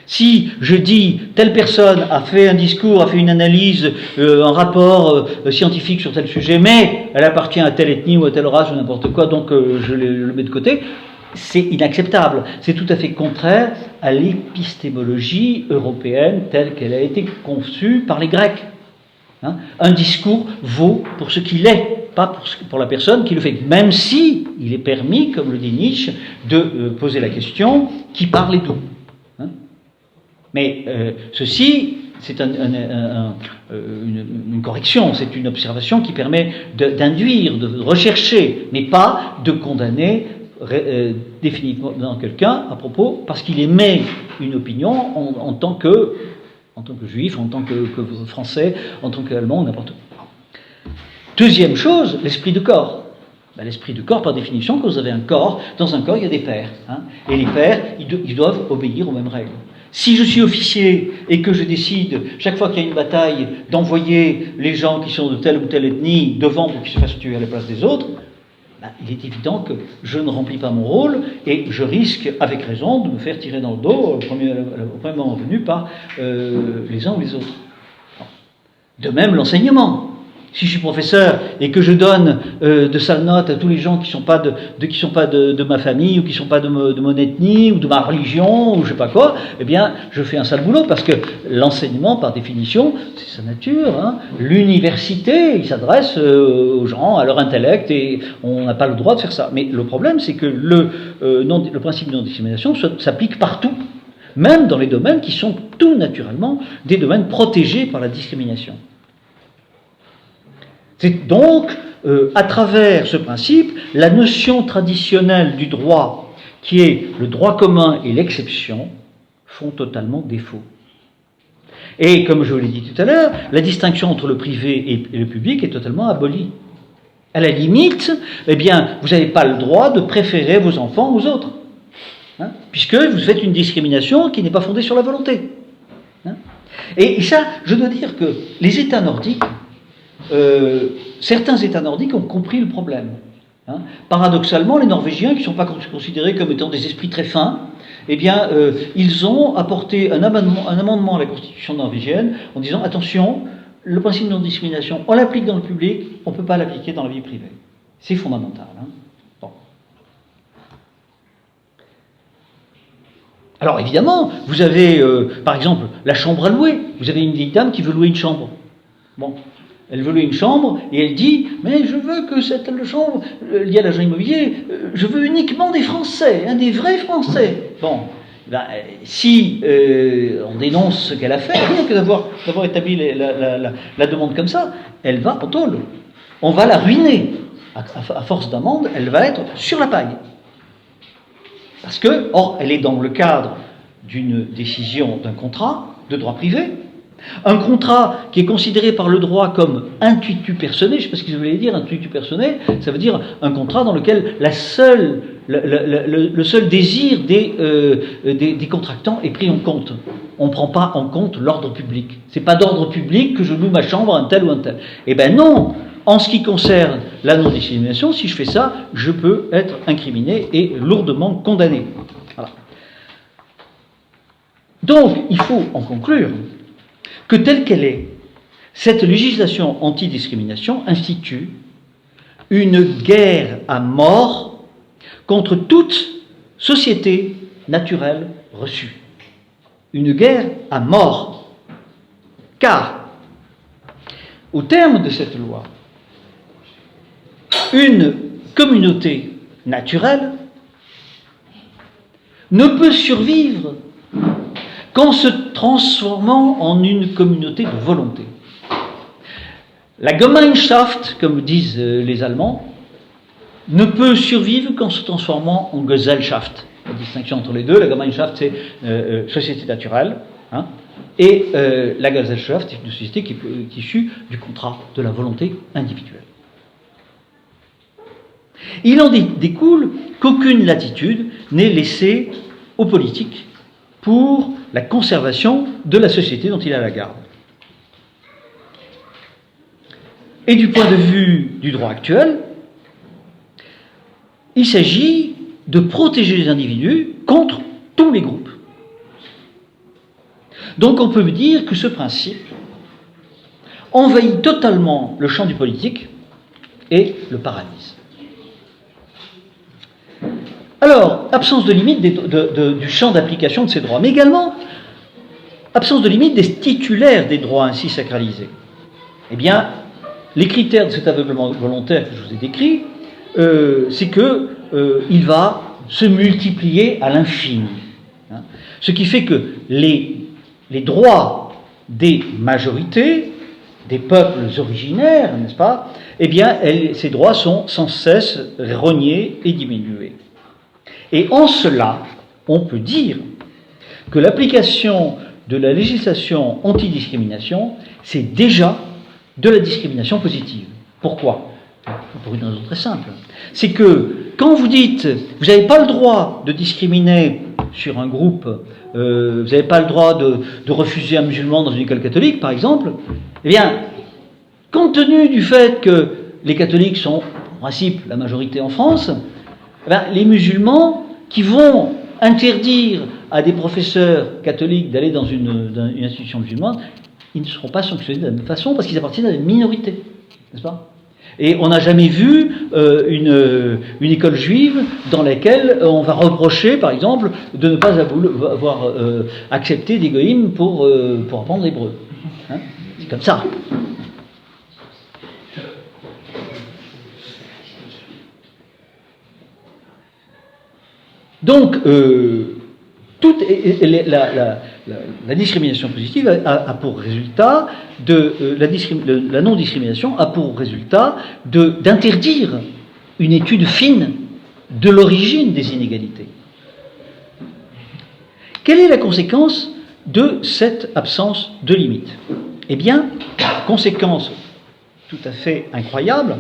Si je dis telle personne a fait un discours, a fait une analyse, un rapport scientifique sur tel sujet, mais elle appartient à telle ethnie ou à telle race ou n'importe quoi, donc je le mets de côté, c'est inacceptable. C'est tout à fait contraire à l'épistémologie européenne telle qu'elle a été conçue par les Grecs. Un discours vaut pour ce qu'il est, pas pour la personne qui le fait. Même si il est permis, comme le dit Nietzsche, de poser la question qui parle et d'où. Mais ceci, c'est une correction, c'est une observation qui permet d'induire, de rechercher, mais pas de condamner définitivement quelqu'un à propos, parce qu'il émet une opinion en tant que juif, en tant que français, en tant qu'allemand, n'importe quoi. Deuxième chose, l'esprit de corps. L'esprit de corps, par définition, quand vous avez un corps, dans un corps, il y a des pairs. Et les pairs, ils doivent obéir aux mêmes règles. Si je suis officier et que je décide, chaque fois qu'il y a une bataille, d'envoyer les gens qui sont de telle ou telle ethnie devant pour qu'ils se fassent tuer à la place des autres, il est évident que je ne remplis pas mon rôle et je risque, avec raison, de me faire tirer dans le dos au premier moment venu par les uns ou les autres. De même, l'enseignement. Si je suis professeur et que je donne de sales notes à tous les gens qui ne sont pas de ma famille ou qui ne sont pas de mon ethnie ou de ma religion ou je ne sais pas quoi, eh bien, je fais un sale boulot parce que l'enseignement, par définition, c'est sa nature. L'université, il s'adresse aux gens, à leur intellect et on n'a pas le droit de faire ça. Mais le problème, c'est que le principe de non-discrimination s'applique partout, même dans les domaines qui sont tout naturellement des domaines protégés par la discrimination. C'est donc, à travers ce principe, la notion traditionnelle du droit, qui est le droit commun et l'exception, font totalement défaut. Et comme je vous l'ai dit tout à l'heure, la distinction entre le privé et le public est totalement abolie. À la limite, eh bien, vous n'avez pas le droit de préférer vos enfants aux autres, puisque vous faites une discrimination qui n'est pas fondée sur la volonté. Et ça, je dois dire que les États nordiques, certains États nordiques ont compris le problème. Paradoxalement, les Norvégiens, qui ne sont pas considérés comme étant des esprits très fins, eh bien, ils ont apporté un amendement à la Constitution norvégienne en disant attention, le principe de non-discrimination, on l'applique dans le public, on ne peut pas l'appliquer dans la vie privée. C'est fondamental. Bon. Alors évidemment, vous avez, par exemple, la chambre à louer. Vous avez une vieille dame qui veut louer une chambre. Bon. Elle veut louer une chambre et elle dit « Mais je veux que cette chambre, liée à l'agent immobilier, je veux uniquement des Français, des vrais Français. » Bon, si on dénonce ce qu'elle a fait, rien que d'avoir établi la demande comme ça, elle va en tôle. On va la ruiner. À force d'amende, elle va être sur la paille. Parce que, or, elle est dans le cadre d'une décision, d'un contrat de droit privé. Un contrat qui est considéré par le droit comme intuitu personné, je ne sais pas ce que vous voulez dire, intuitu personné, ça veut dire un contrat dans lequel la seule le seul désir des contractants est pris en compte. On ne prend pas en compte l'ordre public. C'est pas d'ordre public que je loue ma chambre à un tel ou un tel. Eh bien non. En ce qui concerne la non-discrimination, si je fais ça, je peux être incriminé et lourdement condamné. Voilà. Donc, il faut en conclure que telle qu'elle est, cette législation antidiscrimination institue une guerre à mort contre toute société naturelle reçue. Une guerre à mort. Car, au terme de cette loi, une communauté naturelle ne peut survivre qu'en se transformant en une communauté de volonté. La Gemeinschaft, comme disent les Allemands, ne peut survivre qu'en se transformant en Gesellschaft. La distinction entre les deux, la Gemeinschaft c'est société naturelle, hein, et la Gesellschaft c'est une société qui est issue du contrat de la volonté individuelle. Il en découle qu'aucune latitude n'est laissée aux politiques pour la conservation de la société dont il a la garde. Et du point de vue du droit actuel, il s'agit de protéger les individus contre tous les groupes. Donc on peut dire que ce principe envahit totalement le champ du politique et le paralyse. Alors, absence de limite du champ d'application de ces droits, mais également absence de limite des titulaires des droits ainsi sacralisés. Eh bien, les critères de cet aveuglement volontaire que je vous ai décrit, c'est qu'il va se multiplier à l'infini. Hein. Ce qui fait que les droits des majorités, des peuples originaires, n'est-ce pas, eh bien, ces droits sont sans cesse rognés et diminués. Et en cela, on peut dire que l'application de la législation antidiscrimination, c'est déjà de la discrimination positive. Pourquoi ? Pour une raison très simple. C'est que quand vous dites, vous n'avez pas le droit de discriminer sur un groupe, vous n'avez pas le droit de refuser un musulman dans une école catholique, par exemple, eh bien, compte tenu du fait que les catholiques sont, en principe, la majorité en France, eh bien, les musulmans qui vont interdire à des professeurs catholiques d'aller dans une institution musulmane, ils ne seront pas sanctionnés de la même façon parce qu'ils appartiennent à une minorité, n'est-ce pas ? Et on n'a jamais vu une école juive dans laquelle on va reprocher, par exemple, de ne pas avoir accepté des goïms pour apprendre l'hébreu. Hein ? C'est comme ça. Donc, la discrimination positive a pour résultat la non-discrimination a pour résultat d'interdire une étude fine de l'origine des inégalités. Quelle est la conséquence de cette absence de limite ? Eh bien, conséquence tout à fait incroyable,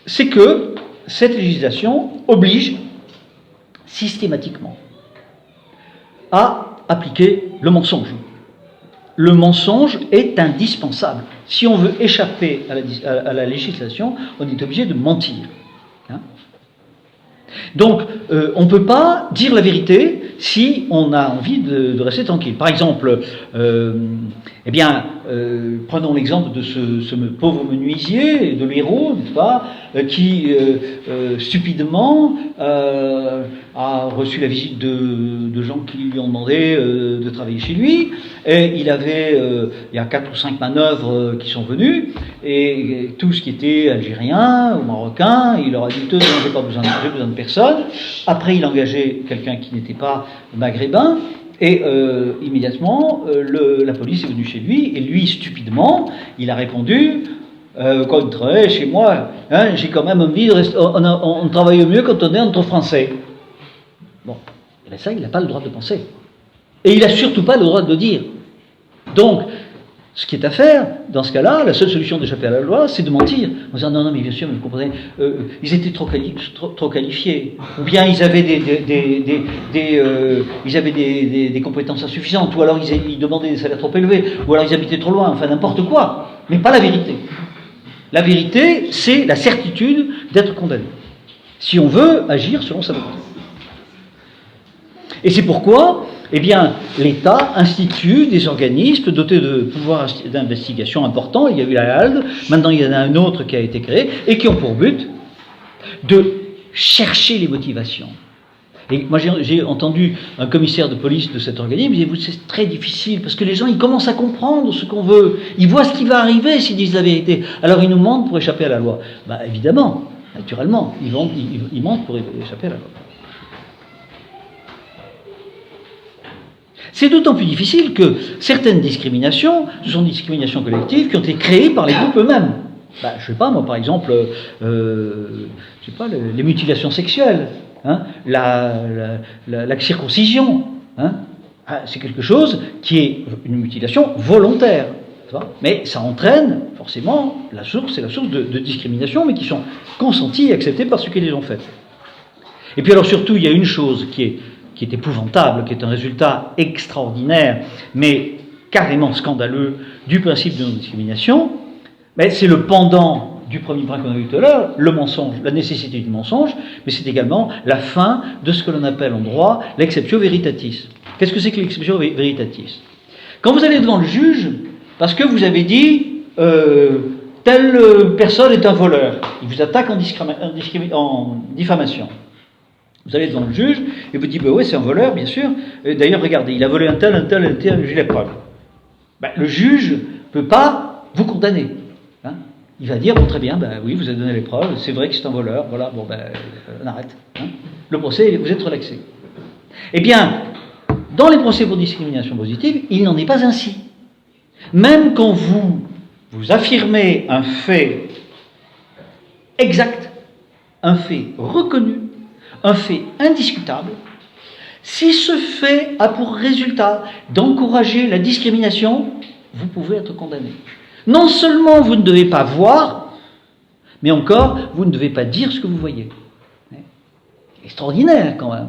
c'est que cette législation oblige systématiquement à appliquer le mensonge. Le mensonge est indispensable. Si on veut échapper à la législation, on est obligé de mentir. Hein ? Donc, on ne peut pas dire la vérité si on a envie de rester tranquille. Par exemple, prenons l'exemple de ce pauvre menuisier, de l'héros, n'est-ce pas, qui stupidement a reçu la visite de gens qui lui ont demandé de travailler chez lui, et il y a 4 ou 5 manœuvres qui sont venues, et tous qui étaient algériens ou marocains, il leur a dit « j'ai besoin de personne ». Après, il a engagé quelqu'un qui n'était pas maghrébin, et immédiatement, la police est venue chez lui, et lui, stupidement, il a répondu quand on travaille chez moi, hein, j'ai quand même envie de rester, on travaille mieux quand on est entre Français. Bon, et bien ça, il n'a pas le droit de penser. Et il n'a surtout pas le droit de le dire. Donc, Ce qui est à faire, dans ce cas-là, la seule solution d'échapper à la loi, c'est de mentir. En disant non, mais bien sûr, mais vous comprenez, ils étaient trop qualifiés. Ou bien ils avaient des compétences insuffisantes, ou alors ils demandaient des salaires trop élevés, ou alors ils habitaient trop loin, enfin n'importe quoi. Mais pas la vérité. La vérité, c'est la certitude d'être condamné. Si on veut agir selon sa volonté. Et c'est pourquoi, eh bien, l'État institue des organismes dotés de pouvoirs d'investigation importants. Il y a eu la HALD, maintenant il y en a un autre qui a été créé, et qui ont pour but de chercher les motivations. Et moi j'ai entendu un commissaire de police de cet organisme, il dit c'est très difficile, parce que les gens ils commencent à comprendre ce qu'on veut, ils voient ce qui va arriver s'ils disent la vérité, alors ils nous mentent pour échapper à la loi. Bah évidemment, naturellement, ils mentent pour échapper à la loi. C'est d'autant plus difficile que certaines discriminations, ce sont des discriminations collectives qui ont été créées par les groupes eux-mêmes. Bah, je ne sais pas, moi, par exemple, les mutilations sexuelles, hein, la circoncision, hein, c'est quelque chose qui est une mutilation volontaire. Mais ça entraîne forcément c'est la source de discrimination, mais qui sont consenties et acceptées par ceux qui les ont faites. Et puis alors surtout, il y a une chose qui est épouvantable, qui est un résultat extraordinaire, mais carrément scandaleux du principe de non-discrimination, mais c'est le pendant du premier point qu'on a vu tout à l'heure, le mensonge, la nécessité du mensonge, mais c'est également la fin de ce que l'on appelle en droit l'exceptio veritatis. Qu'est-ce que c'est que l'exceptio veritatis? Quand vous allez devant le juge, parce que vous avez dit telle personne est un voleur, il vous attaque en diffamation. Vous allez devant le juge et vous dites, oui, c'est un voleur, bien sûr. D'ailleurs, regardez, il a volé un tel, j'ai les preuves. Le juge ne peut pas vous condamner. Hein. Il va dire, bon, très bien, oui, vous avez donné les preuves, c'est vrai que c'est un voleur, voilà, bon, on arrête. Hein. Le procès, vous êtes relaxé. Eh bien, dans les procès pour discrimination positive, il n'en est pas ainsi. Même quand vous affirmez un fait exact, un fait reconnu, un fait indiscutable, si ce fait a pour résultat d'encourager la discrimination, vous pouvez être condamné. Non seulement vous ne devez pas voir, mais encore, vous ne devez pas dire ce que vous voyez. Extraordinaire quand même.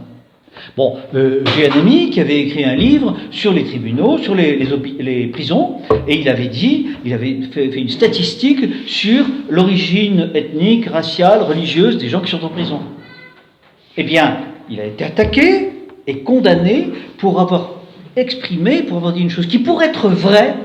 Bon, j'ai un ami qui avait écrit un livre sur les tribunaux, sur les prisons, et il avait fait une statistique sur l'origine ethnique, raciale, religieuse des gens qui sont en prison. Eh bien, il a été attaqué et condamné pour avoir exprimé, pour avoir dit une chose qui, pour être vraie,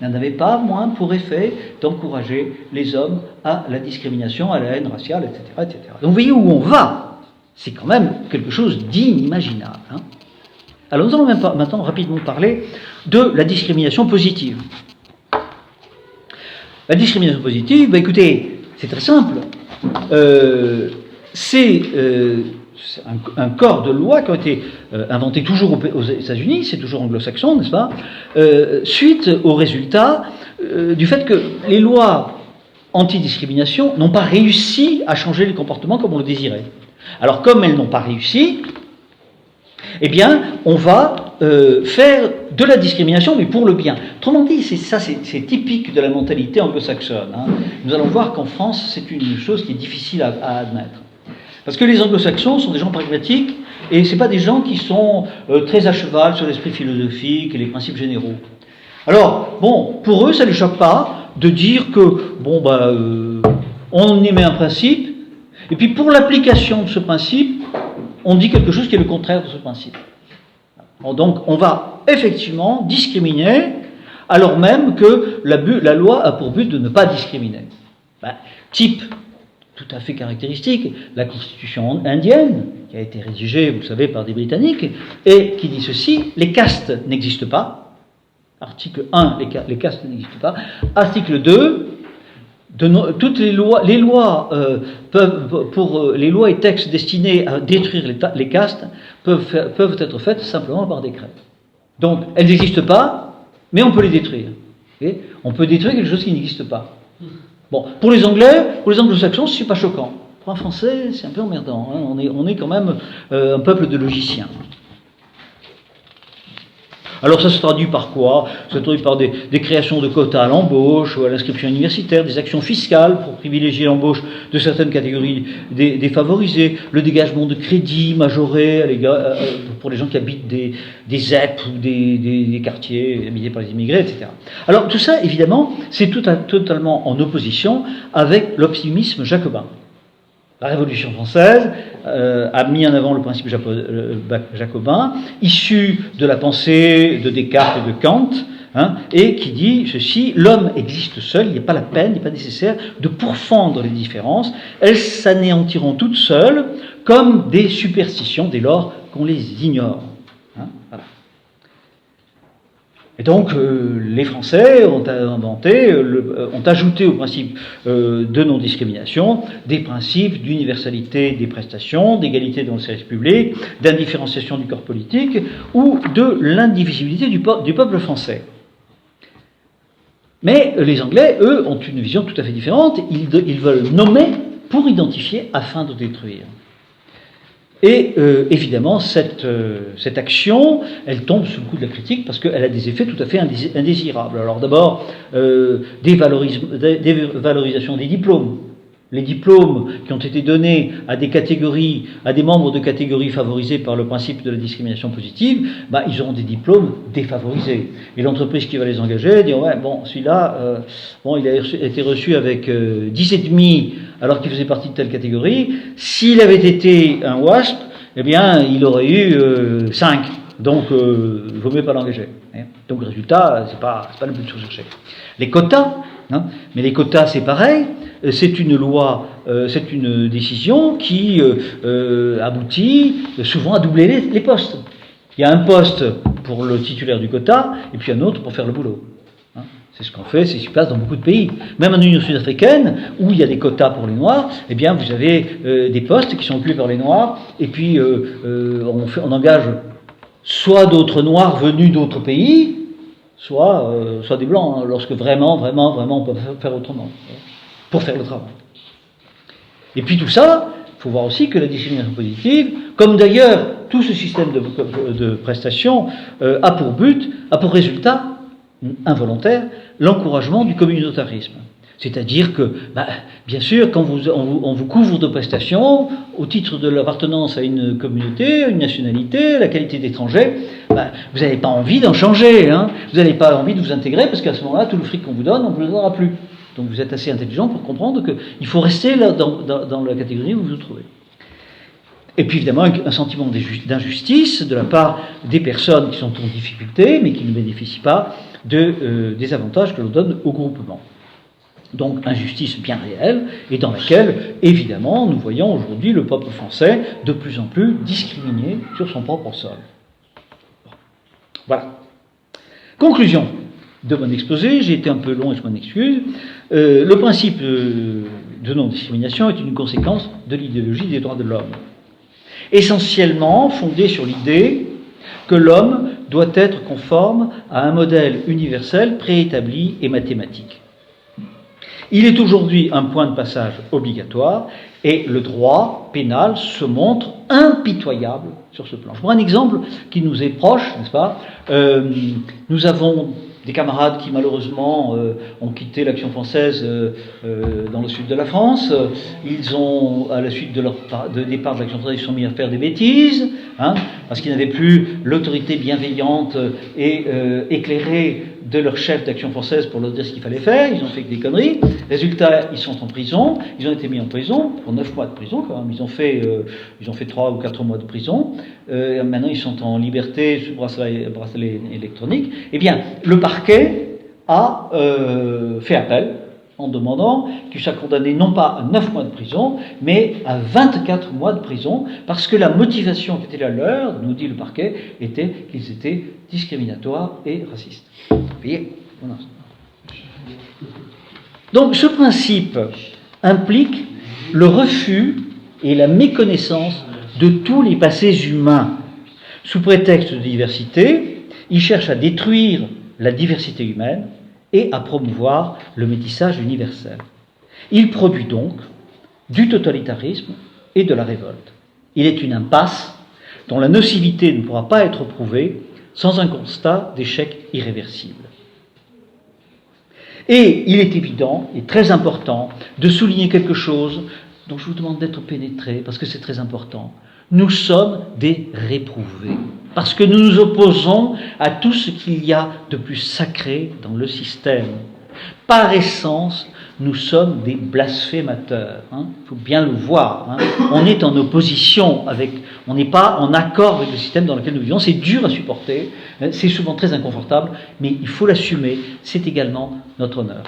n'en avait pas moins pour effet d'encourager les hommes à la discrimination, à la haine raciale, etc., etc. Donc vous voyez où on va. C'est quand même quelque chose d'inimaginable. Hein. Alors nous allons maintenant rapidement parler de la discrimination positive. La discrimination positive, écoutez, c'est très simple. C'est un corps de loi qui a été inventé toujours aux États-Unis, c'est toujours anglo-saxon, n'est-ce pas, suite au résultat du fait que les lois anti-discrimination n'ont pas réussi à changer les comportements comme on le désirait. Alors comme elles n'ont pas réussi, eh bien on va faire de la discrimination mais pour le bien. Autrement dit, c'est typique de la mentalité anglo-saxonne. Hein. Nous allons voir qu'en France, c'est une chose qui est difficile à admettre. Parce que les anglo-saxons sont des gens pragmatiques et ce n'est pas des gens qui sont très à cheval sur l'esprit philosophique et les principes généraux. Alors, bon, pour eux, ça ne les choque pas de dire que, on émet un principe, et puis pour l'application de ce principe, on dit quelque chose qui est le contraire de ce principe. Donc, on va effectivement discriminer, alors même que la loi a pour but de ne pas discriminer. Type tout à fait caractéristique, la constitution indienne, qui a été rédigée, vous le savez, par des Britanniques, et qui dit ceci, les castes n'existent pas. Article 1, les castes n'existent pas. Article 2, toutes les lois les lois et textes destinés à détruire les castes peuvent être faites simplement par décret. Donc, elles n'existent pas, mais on peut les détruire. Okay, on peut détruire quelque chose qui n'existe pas. Bon, pour les anglo-saxons, c'est pas choquant. Pour un Français, c'est un peu emmerdant. Hein. On est quand même un peuple de logiciens. Alors ça se traduit par quoi? Ça se traduit par des créations de quotas à l'embauche ou à l'inscription universitaire, des actions fiscales pour privilégier l'embauche de certaines catégories défavorisées, le dégagement de crédits majorés pour les gens qui habitent des ZEP ou des quartiers habités par les immigrés, etc. Alors tout ça, évidemment, c'est totalement en opposition avec l'optimisme jacobin. La Révolution française a mis en avant le principe jacobin, issu de la pensée de Descartes et de Kant, et qui dit ceci: l'homme existe seul, il n'y a pas la peine, il n'est pas nécessaire de pourfendre les différences, elles s'anéantiront toutes seules comme des superstitions dès lors qu'on les ignore. Voilà. Et donc, les Français ont ajouté au principe de non-discrimination des principes d'universalité des prestations, d'égalité dans le service public, d'indifférenciation du corps politique ou de l'indivisibilité du peuple français. Mais les Anglais, eux, ont une vision tout à fait différente. Ils veulent nommer pour identifier afin de détruire. Et évidemment, cette action, elle tombe sous le coup de la critique parce qu'elle a des effets tout à fait indésirables. Alors d'abord, dévalorisation des diplômes. Les diplômes qui ont été donnés à des membres de catégories favorisées par le principe de la discrimination positive, ils auront des diplômes défavorisés. Et l'entreprise qui va les engager dit ouais, bon, celui-là, il a été reçu avec 10,5 alors qu'il faisait partie de telle catégorie. S'il avait été un WASP, eh bien, il aurait eu 5. Donc, il vaut mieux pas l'engager. Donc, résultat, c'est pas le but recherché. Les quotas, mais les quotas, c'est pareil. C'est une loi, c'est une décision qui aboutit souvent à doubler les postes. Il y a un poste pour le titulaire du quota et puis un autre pour faire le boulot. C'est ce qu'on fait, c'est ce qui se passe dans beaucoup de pays. Même en Union sud-africaine, où il y a des quotas pour les Noirs, eh bien vous avez des postes qui sont occupés par les Noirs, et puis on engage soit d'autres Noirs venus d'autres pays, soit des Blancs, lorsque vraiment on peut faire autrement, pour faire le travail. Et puis tout ça, il faut voir aussi que la discrimination positive, comme d'ailleurs tout ce système de prestations, a pour résultat involontaire l'encouragement du communautarisme. C'est-à-dire que, bien sûr, quand on vous couvre de prestations, au titre de l'appartenance à une communauté, à une nationalité, la qualité d'étranger, vous n'avez pas envie d'en changer, vous n'avez pas envie de vous intégrer, parce qu'à ce moment-là, tout le fric qu'on vous donne, on ne vous le donnera plus. Donc vous êtes assez intelligent pour comprendre qu'il faut rester là dans la catégorie où vous vous trouvez. Et puis évidemment, un sentiment d'injustice de la part des personnes qui sont en difficulté, mais qui ne bénéficient pas des avantages que l'on donne au groupement. Donc injustice bien réelle, et dans laquelle, évidemment, nous voyons aujourd'hui le peuple français de plus en plus discriminé sur son propre sol. Voilà. Conclusion de mon exposé, j'ai été un peu long et je m'en excuse. Le principe de non-discrimination est une conséquence de l'idéologie des droits de l'homme, essentiellement fondée sur l'idée que l'homme doit être conforme à un modèle universel préétabli et mathématique. Il est aujourd'hui un point de passage obligatoire et le droit pénal se montre impitoyable sur ce plan. Je prends un exemple qui nous est proche, n'est-ce pas ? Nous avons des camarades qui malheureusement ont quitté l'Action française dans le sud de la France. Ils ont, à la suite de leur départ de l'Action française, ils sont mis à faire des bêtises, parce qu'ils n'avaient plus l'autorité bienveillante et éclairée de leur chef d'Action française pour leur dire ce qu'il fallait faire. Ils ont fait que des conneries. Résultat, ils sont en prison. Ils ont été mis en prison pour 9 mois de prison quand même. Ils ont fait 3 ou 4 mois de prison. Maintenant, ils sont en liberté sous bracelet électronique. Eh bien, le parquet a fait appel en demandant qu'ils soient condamnés non pas à 9 mois de prison, mais à 24 mois de prison, parce que la motivation qui était la leur, nous dit le parquet, était qu'ils étaient discriminatoires et racistes. Vous voyez ? Donc ce principe implique le refus et la méconnaissance de tous les passés humains. Sous prétexte de diversité, il cherche à détruire la diversité humaine et à promouvoir le métissage universel. Il produit donc du totalitarisme et de la révolte. Il est une impasse dont la nocivité ne pourra pas être prouvée sans un constat d'échec irréversible. Et il est évident et très important de souligner quelque chose dont je vous demande d'être pénétré, parce que c'est très important. Nous sommes des réprouvés, parce que nous nous opposons à tout ce qu'il y a de plus sacré dans le système. Par essence, nous sommes des blasphémateurs. Il faut bien le voir. On est en opposition avec, on n'est pas en accord avec le système dans lequel nous vivons. C'est dur à supporter, c'est souvent très inconfortable, mais il faut l'assumer. C'est également notre honneur.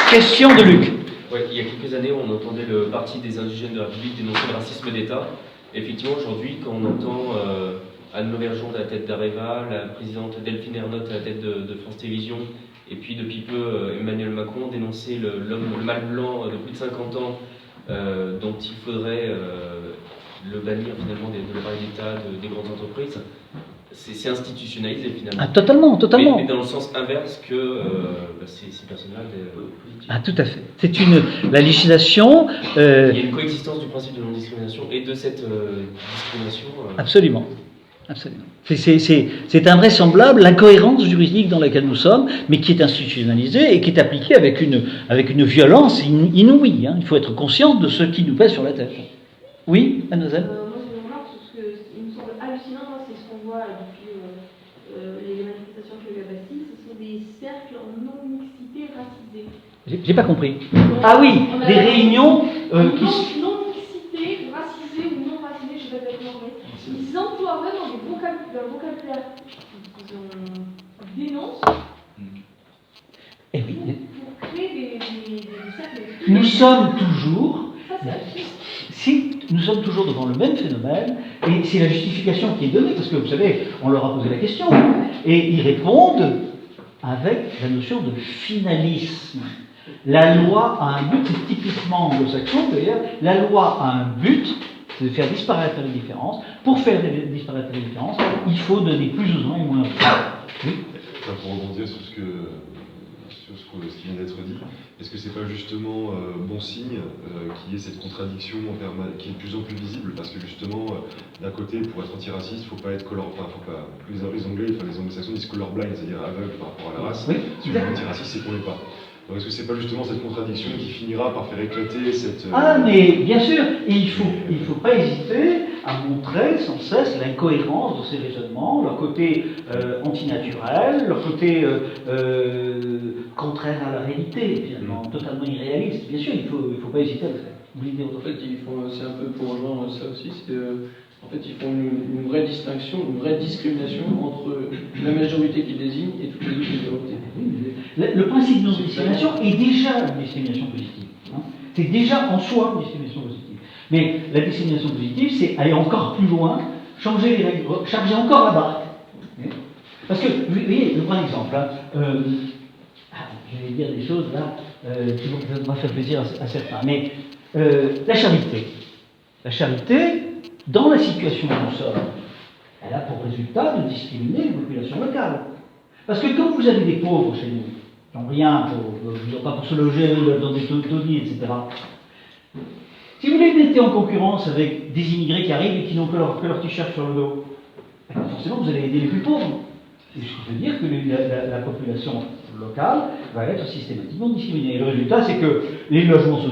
Question de Luc. Ouais, il y a quelques années, on entendait le Parti des indigènes de la République dénoncer le racisme d'État. Effectivement, aujourd'hui, quand on entend Anne Lauvergeon à la tête d'Areva, la présidente Delphine Ernotte à la tête de France Télévisions, et puis depuis peu Emmanuel Macron dénoncer le mâle blanc de plus de 50 ans dont il faudrait le bannir finalement de l'appareil d'État, des grandes entreprises, c'est institutionnalisé finalement. Ah, totalement, totalement. Mais dans le sens inverse que ces personnes-là politiques. Ah, tout à fait. C'est la législation. Il y a une coexistence du principe de non-discrimination et de cette discrimination. Absolument. Absolument. C'est invraisemblable l'incohérence juridique dans laquelle nous sommes, mais qui est institutionnalisée et qui est appliquée avec une violence inouïe. Il faut être conscient de ce qui nous pèse sur la tête. Oui, mademoiselle. Moi, c'est une remarque sur ce qui me semble hallucinant, c'est ce qu'on voit depuis les manifestations qu'il y a eu à Bastille, ce sont des cercles en non-mixité racisée. J'ai pas compris. Donc, ah oui, des réunions non-mixité, racisée ou non racisée, je ne sais pas exactement, mais ils emploient vraiment des vocabulaire qu'ils dénoncent eh oui. pour créer des cercles. Nous sommes toujours... Si nous sommes toujours devant le même phénomène, et c'est la justification qui est donnée, parce que vous savez, on leur a posé la question, et ils répondent avec la notion de finalisme. La loi a un but, c'est typiquement anglo-saxon d'ailleurs, la loi a un but, c'est de faire disparaître les différences. Pour faire disparaître les différences, il faut donner plus aux uns et moins aux autres. Oui. Pour rebondir sur ce qui vient d'être dit, est-ce que c'est pas justement bon signe qu'il y ait cette contradiction qui est de plus en plus visible, parce que justement, d'un côté, pour être antiraciste, il ne faut pas être les Anglais, les anglo-saxons disent colorblind, c'est-à-dire aveugle par rapport à la race. Oui, si on est antiraciste, c'est qu'on l'est pas. Donc est-ce que c'est pas justement cette contradiction qui finira par faire éclater cette... Ah, mais bien sûr, il faut pas hésiter à montrer sans cesse l'incohérence de ces raisonnements, leur côté antinaturel, leur côté contraire à la réalité, finalement, totalement irréaliste. Bien sûr, il faut pas hésiter à le faire. En fait, c'est un peu pour rejoindre ça aussi, en fait, ils font une vraie distinction, une vraie discrimination entre la majorité qu'ils désignent et toutes les autres minorités. Le principe de non-discrimination est déjà une discrimination positive. C'est déjà en soi une discrimination positive. Mais la discrimination positive, c'est aller encore plus loin, changer les règles, charger encore la barque. Parce que, vous voyez, je prends un exemple. Je vais dire des choses là qui vont faire plaisir à certains. Mais la charité. La charité, dans la situation où nous sommes, elle a pour résultat de discriminer les populations locales. Parce que quand vous avez des pauvres chez nous, qui n'ont rien, pas pour se loger dans des taudis, etc., si vous les mettez en concurrence avec des immigrés qui arrivent et qui n'ont que leur t-shirt sur le dos, forcément vous allez aider les plus pauvres. Et je veux dire que la population locale va être systématiquement discriminée. Et le résultat, c'est que les logements sociaux